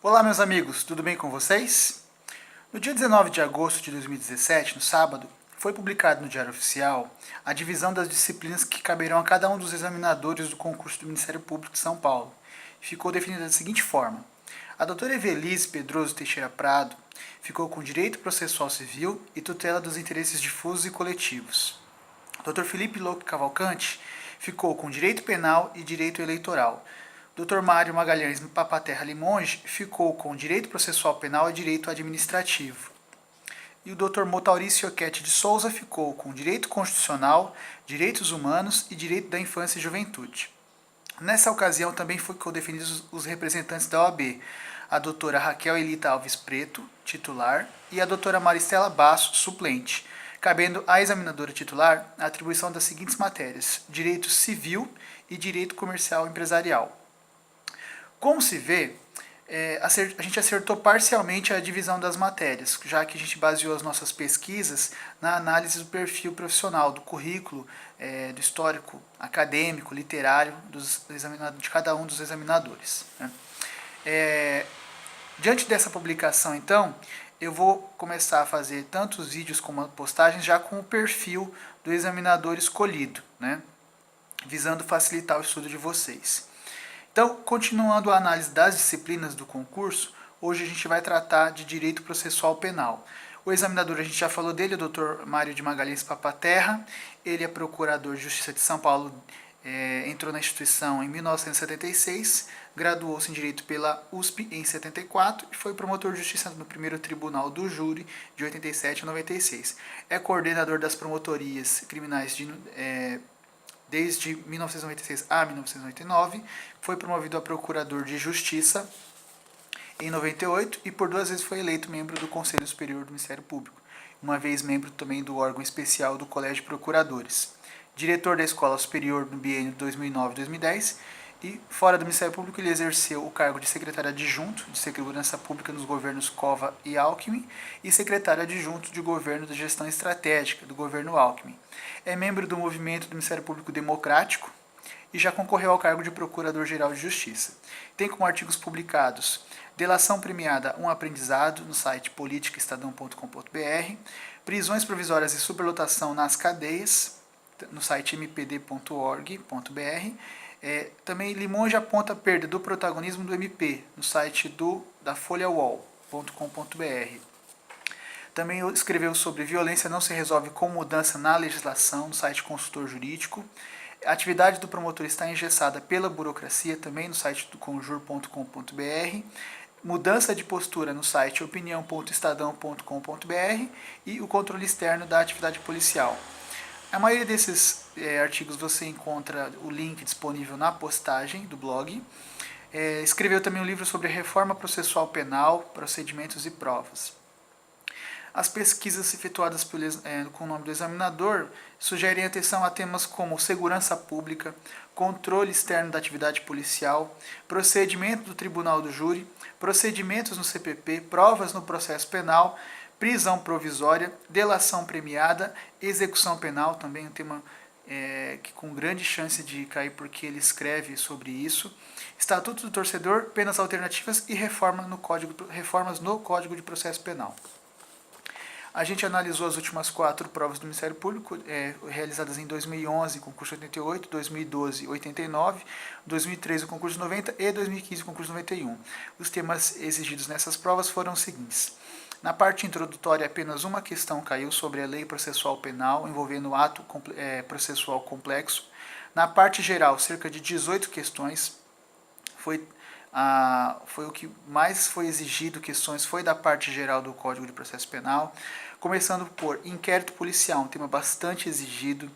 Olá, meus amigos, tudo bem com vocês? No dia 19 de agosto de 2017, no sábado, foi publicado no Diário Oficial a divisão das disciplinas que caberão a cada um dos examinadores do concurso do Ministério Público de São Paulo. Ficou definida da seguinte forma: a doutora Evelise Pedroso Teixeira Prado ficou com Direito Processual Civil e Tutela dos Interesses Difusos e Coletivos. O Dr. Felipe Louco Cavalcante ficou com Direito Penal e Direito Eleitoral. Dr. Mário Magalhães Papaterra Limonge ficou com Direito Processual Penal e Direito Administrativo. E o Dr. Motaurício Oquete de Souza ficou com Direito Constitucional, Direitos Humanos e Direito da Infância e Juventude. Nessa ocasião também ficou definidos os representantes da OAB, a doutora Raquel Elita Alves Preto, titular, e a doutora Maristela Basso, suplente, cabendo à examinadora titular a atribuição das seguintes matérias: Direito Civil e Direito Comercial Empresarial. Como se vê, a gente acertou parcialmente a divisão das matérias, já que a gente baseou as nossas pesquisas na análise do perfil profissional, do currículo, do histórico acadêmico, literário de cada um dos examinadores. Diante dessa publicação, então, eu vou começar a fazer tanto os vídeos como as postagens já com o perfil do examinador escolhido, visando facilitar o estudo de vocês. Então, continuando a análise das disciplinas do concurso, hoje a gente vai tratar de Direito Processual Penal. O examinador, a gente já falou dele, o Dr. Mário de Magalhães Papaterra. Ele é procurador de Justiça de São Paulo, entrou na instituição em 1976, graduou-se em Direito pela USP em 74 e foi promotor de Justiça no primeiro Tribunal do Júri de 87 a 96. É coordenador das promotorias criminais desde 1996 a 1999, foi promovido a Procurador de Justiça em 98 e por 2 vezes foi eleito membro do Conselho Superior do Ministério Público, uma vez membro também do órgão especial do Colégio de Procuradores. Diretor da Escola Superior no biênio 2009-2010 e, fora do Ministério Público, ele exerceu o cargo de secretário adjunto de Segurança Pública nos governos Cova e Alckmin e secretário adjunto de Governo da Gestão Estratégica do governo Alckmin. É membro do movimento do Ministério Público Democrático e já concorreu ao cargo de Procurador-Geral de Justiça. Tem como artigos publicados Delação Premiada, um Aprendizado, no site politicaestadão.com.br, Prisões Provisórias e Superlotação nas Cadeias, no site mpd.org.br, também Limonge aponta a perda do protagonismo do MP, no site da folhawall.com.br. Também escreveu sobre Violência não se resolve com mudança na legislação, no site Consultor Jurídico. A atividade do promotor está engessada pela burocracia, também no site do conjur.com.br. Mudança de postura no site opinião.estadão.com.br e o controle externo da atividade policial. A maioria desses artigos você encontra o link disponível na postagem do blog. Escreveu também um livro sobre reforma processual penal, procedimentos e provas. As pesquisas efetuadas com o nome do examinador sugerem atenção a temas como segurança pública, controle externo da atividade policial, procedimento do tribunal do júri, procedimentos no CPP, provas no processo penal, prisão provisória, delação premiada, execução penal, também um tema que com grande chance de cair porque ele escreve sobre isso, estatuto do torcedor, penas alternativas e reformas no Código de Processo Penal. A gente analisou as últimas 4 provas do Ministério Público, realizadas em 2011, concurso 88, 2012, 89, 2013, o concurso 90 e 2015, o concurso 91. Os temas exigidos nessas provas foram os seguintes. Na parte introdutória, apenas uma questão caiu sobre a lei processual penal, envolvendo ato processual complexo. Na parte geral, cerca de 18 questões. Foi o que mais foi exigido, questões, foi da parte geral do Código de Processo Penal. Começando por inquérito policial, um tema bastante exigido,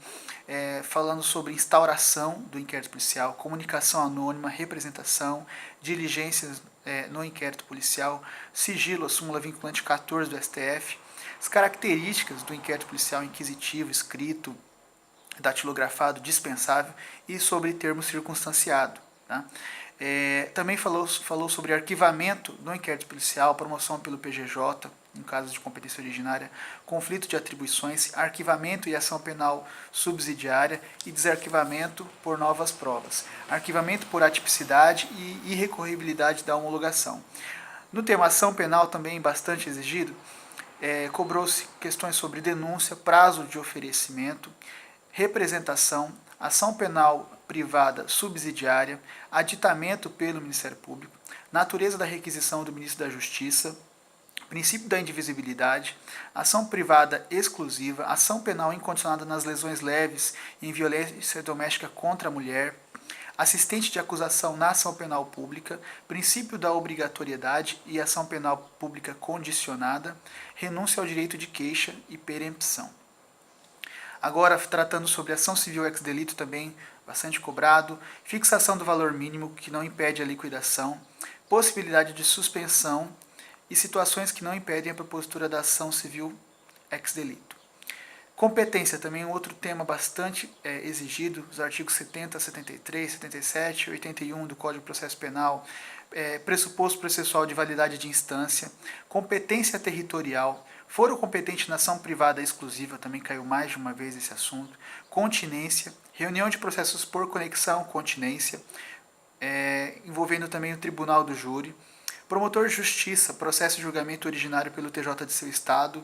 falando sobre instauração do inquérito policial, comunicação anônima, representação, diligências no inquérito policial, sigilo, a súmula vinculante 14 do STF, as características do inquérito policial inquisitivo, escrito, datilografado, dispensável e sobre termo circunstanciado. Tá? Também falou sobre arquivamento no inquérito policial, promoção pelo PGJ, em caso de competência originária, conflito de atribuições, arquivamento e ação penal subsidiária e desarquivamento por novas provas, arquivamento por atipicidade e irrecorribilidade da homologação. No tema ação penal, também bastante exigido, cobrou-se questões sobre denúncia, prazo de oferecimento, representação, ação penal privada subsidiária, aditamento pelo Ministério Público, natureza da requisição do Ministro da Justiça, princípio da indivisibilidade, ação privada exclusiva, ação penal incondicionada nas lesões leves em violência doméstica contra a mulher, assistente de acusação na ação penal pública, princípio da obrigatoriedade e ação penal pública condicionada, renúncia ao direito de queixa e perempção. Agora, tratando sobre ação civil ex delito, também bastante cobrado, fixação do valor mínimo que não impede a liquidação, possibilidade de suspensão e situações que não impedem a propositura da ação civil ex delito. Competência também é um outro tema bastante exigido, os artigos 70, 73, 77 e 81 do Código de Processo Penal, pressuposto processual de validade de instância, competência territorial, foro competente na ação privada exclusiva, também caiu mais de uma vez esse assunto, continência, reunião de processos por conexão, continência, envolvendo também o tribunal do júri, promotor de justiça, processo de julgamento originário pelo TJ de seu estado,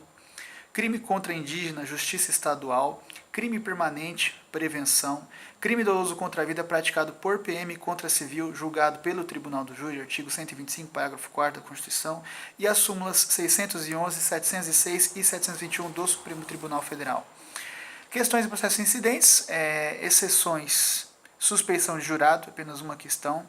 crime contra indígena, justiça estadual, crime permanente, prevenção, crime doloso contra a vida praticado por PM contra civil, julgado pelo Tribunal do Júri, artigo 125, parágrafo 4º da Constituição, e as súmulas 611, 706 e 721 do Supremo Tribunal Federal. Questões de processos incidentes, exceções, suspeição de jurado, apenas uma questão,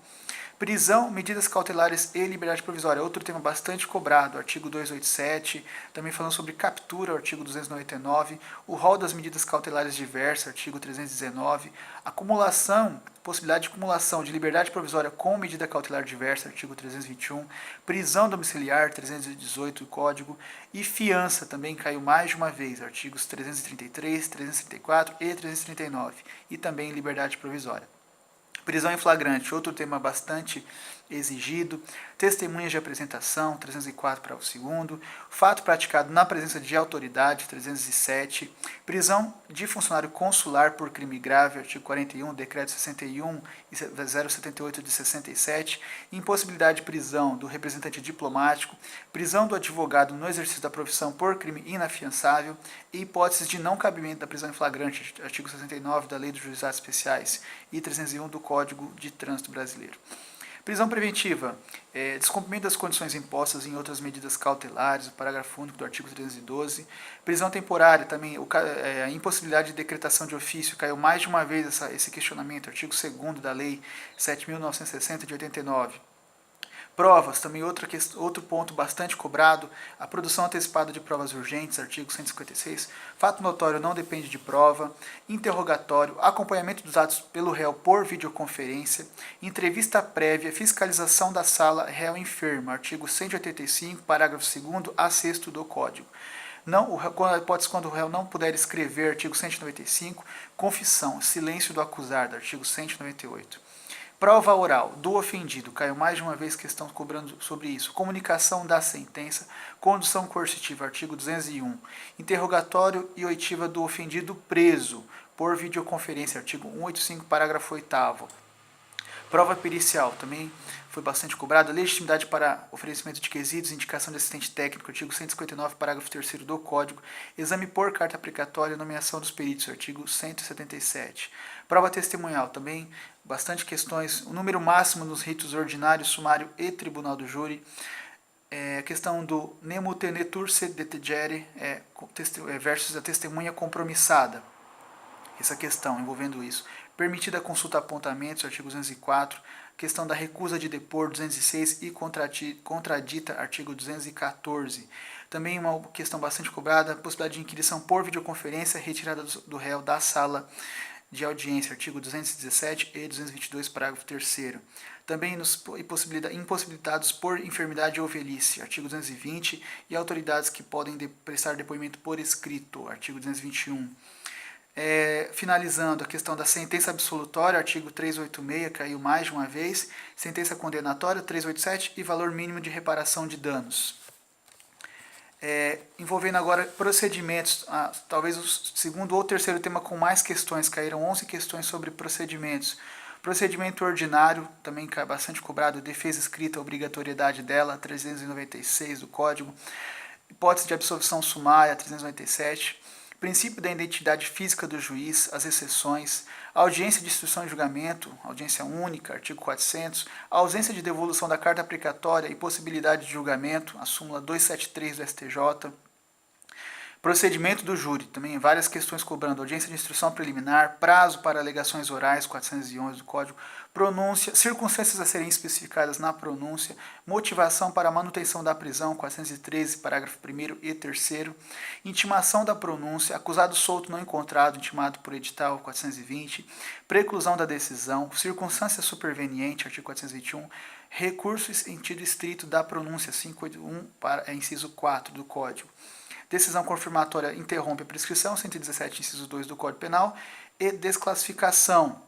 prisão, medidas cautelares e liberdade provisória, outro tema bastante cobrado, artigo 287, também falando sobre captura, artigo 299, o rol das medidas cautelares diversas, artigo 319, acumulação, possibilidade de acumulação de liberdade provisória com medida cautelar diversa, artigo 321, prisão domiciliar, 318 do Código, e fiança, também caiu mais de uma vez, artigos 333, 334 e 339, e também liberdade provisória. Prisão em flagrante, outro tema bastante exigido. Testemunhas de apresentação, 304 para o segundo. Fato praticado na presença de autoridade, 307. Prisão de funcionário consular por crime grave, artigo 41, decreto 61 e 078 de 67. Impossibilidade de prisão do representante diplomático. Prisão do advogado no exercício da profissão por crime inafiançável. E hipóteses de não cabimento da prisão em flagrante, artigo 69 da Lei dos Juizados Especiais e 301 do Código de Trânsito Brasileiro. Prisão preventiva, descumprimento das condições impostas em outras medidas cautelares, o parágrafo único do artigo 312. Prisão temporária, também a impossibilidade de decretação de ofício, caiu mais de uma vez esse questionamento, artigo 2º da Lei 7.960 de 89. Provas, também outro ponto bastante cobrado, a produção antecipada de provas urgentes, artigo 156, fato notório não depende de prova, interrogatório, acompanhamento dos atos pelo réu por videoconferência, entrevista prévia, fiscalização da sala réu enfermo, artigo 185, parágrafo 2º a 6º do Código. Quando o réu não puder escrever, artigo 195, confissão, silêncio do acusado, artigo 198. Prova oral do ofendido, caiu mais de uma vez questão cobrando sobre isso. Comunicação da sentença, condução coercitiva, artigo 201. Interrogatório e oitiva do ofendido preso por videoconferência, artigo 185, parágrafo 8º. Prova pericial, também foi bastante cobrada. Legitimidade para oferecimento de quesitos, indicação de assistente técnico, artigo 159, parágrafo 3º do Código. Exame por carta aplicatória, nomeação dos peritos, artigo 177. Prova testemunhal, também bastante questões. O número máximo nos ritos ordinário, sumário e tribunal do júri. A questão do nemo tenetur sed detegere versus a testemunha compromissada. Essa questão envolvendo isso. Permitida a consulta a apontamentos, artigo 204. Questão da recusa de depor, 206. E contradita, artigo 214. Também uma questão bastante cobrada, possibilidade de inquirição por videoconferência, retirada do réu da sala de audiência, artigo 217 e 222, parágrafo 3º. Também impossibilitados por enfermidade ou velhice, artigo 220, e autoridades que podem prestar depoimento por escrito, artigo 221. Finalizando a questão da sentença absolutória, artigo 386, caiu mais de uma vez, sentença condenatória, 387, e valor mínimo de reparação de danos. Envolvendo agora procedimentos, talvez o segundo ou terceiro tema com mais questões, caíram 11 questões sobre procedimentos. Procedimento ordinário, também é bastante cobrado, defesa escrita, obrigatoriedade dela, 396 do Código. Hipótese de absolvição sumária, 397. Princípio da identidade física do juiz, as exceções, audiência de instrução e julgamento, audiência única, artigo 400, ausência de devolução da carta aplicatória e possibilidade de julgamento, a súmula 273 do STJ. Procedimento do júri, também várias questões cobrando audiência de instrução preliminar, prazo para alegações orais, 411 do Código, pronúncia, circunstâncias a serem especificadas na pronúncia, motivação para a manutenção da prisão, 413, parágrafo 1º e 3º, intimação da pronúncia, acusado solto não encontrado, intimado por edital, 420, preclusão da decisão, circunstância superveniente, artigo 421, recurso em sentido estrito da pronúncia, 581, inciso 4 do Código. Decisão confirmatória interrompe a prescrição, 117, inciso 2 do Código Penal, e desclassificação,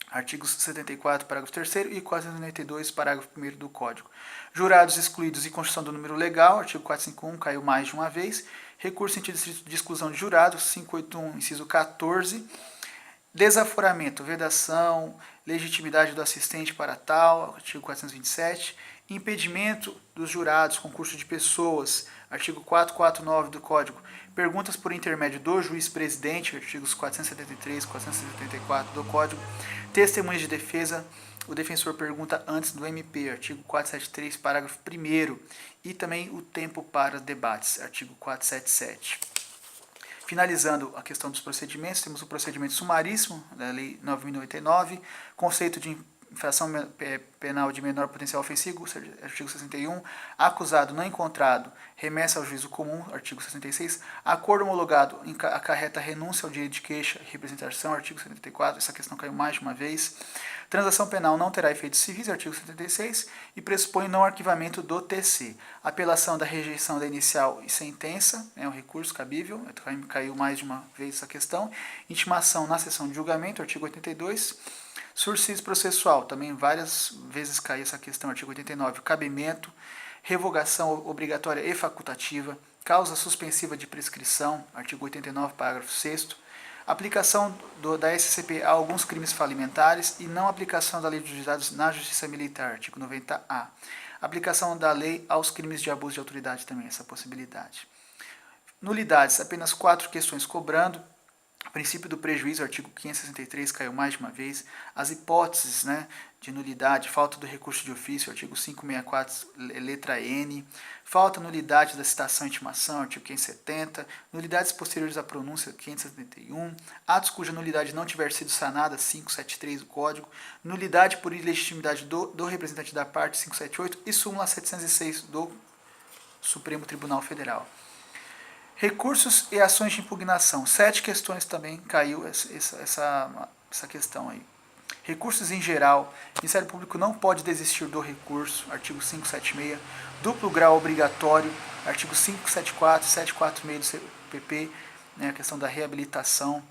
artigos 74, parágrafo 3º e 492, parágrafo 1º do Código. Jurados excluídos e construção do número legal, artigo 451, caiu mais de uma vez. Recurso em sentido de exclusão de jurados, 581, inciso 14. Desaforamento, vedação, legitimidade do assistente para tal, artigo 427. Impedimento dos jurados, concurso de pessoas, artigo 449 do Código. Perguntas por intermédio do juiz-presidente, artigos 473 e 474 do Código. Testemunhas de defesa, o defensor pergunta antes do MP, artigo 473, parágrafo 1º. E também o tempo para debates, artigo 477. Finalizando a questão dos procedimentos, temos o procedimento sumaríssimo da Lei 9.099, conceito de infração penal de menor potencial ofensivo, artigo 61, acusado não encontrado, remessa ao juízo comum, artigo 66, acordo homologado acarreta renúncia ao direito de queixa e representação, artigo 74, essa questão caiu mais de uma vez, transação penal não terá efeitos civis, artigo 76, e pressupõe não arquivamento do TC, apelação da rejeição da inicial e sentença, é um recurso cabível, caiu mais de uma vez essa questão, intimação na sessão de julgamento, artigo 82, sursis processual, também várias vezes cai essa questão, artigo 89, cabimento, revogação obrigatória e facultativa, causa suspensiva de prescrição, artigo 89, parágrafo 6º, aplicação da SCP a alguns crimes falimentares e não aplicação da lei dos juizados na justiça militar, artigo 90A. Aplicação da lei aos crimes de abuso de autoridade também, essa possibilidade. Nulidades, apenas 4 questões cobrando. Princípio do prejuízo, artigo 563, caiu mais de uma vez. As hipóteses, de nulidade, falta do recurso de ofício, artigo 564, letra N. Falta nulidade da citação e intimação, artigo 570. Nulidades posteriores à pronúncia, 571. Atos cuja nulidade não tiver sido sanada, 573 do Código. Nulidade por ilegitimidade do representante da parte, 578. E súmula 706 do Supremo Tribunal Federal. Recursos e ações de impugnação. 7 questões também caiu essa questão aí. Recursos em geral. O Ministério Público não pode desistir do recurso. Artigo 576. Duplo grau obrigatório. Artigo 574, 746 do CPP. A questão da reabilitação.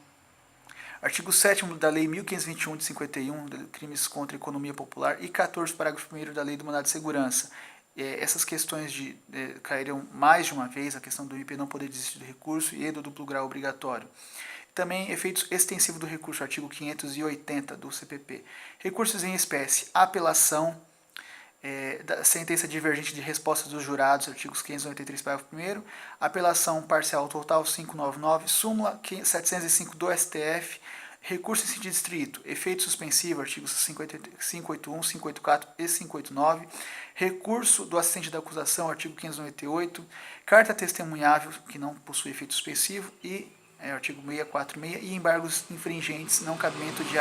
Artigo 7º da Lei 1521 de 51, de crimes contra a economia popular. E 14, parágrafo 1º da Lei do Mandado de Segurança. Essas questões caíram mais de uma vez, a questão do MP não poder desistir do recurso e do duplo grau obrigatório. Também efeitos extensivos do recurso, artigo 580 do CPP. Recursos em espécie, apelação, da sentença divergente de resposta dos jurados, artigos 593, parágrafo 1º, apelação parcial total 599, súmula 705 do STF, recurso em sentido estrito, efeito suspensivo, artigos 581, 584 e 589, recurso do assistente da acusação, artigo 598, carta testemunhável, que não possui efeito suspensivo, e artigo 646, e embargos infringentes, não cabimento de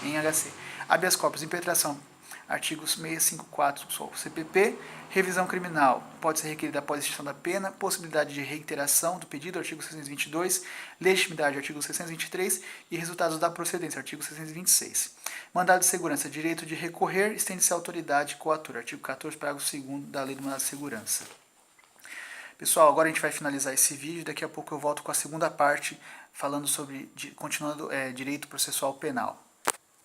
em HC. Habeas corpus, impetração, artigos 654 do CPP, revisão criminal, pode ser requerida após a extinção da pena, possibilidade de reiteração do pedido, artigo 622, legitimidade, artigo 623, e resultados da procedência, artigo 626. Mandado de segurança, direito de recorrer, estende-se à autoridade coatora, artigo 14, parágrafo 2º da Lei do Mandado de Segurança. Pessoal, agora a gente vai finalizar esse vídeo, daqui a pouco eu volto com a segunda parte, falando sobre, continuando, direito processual penal.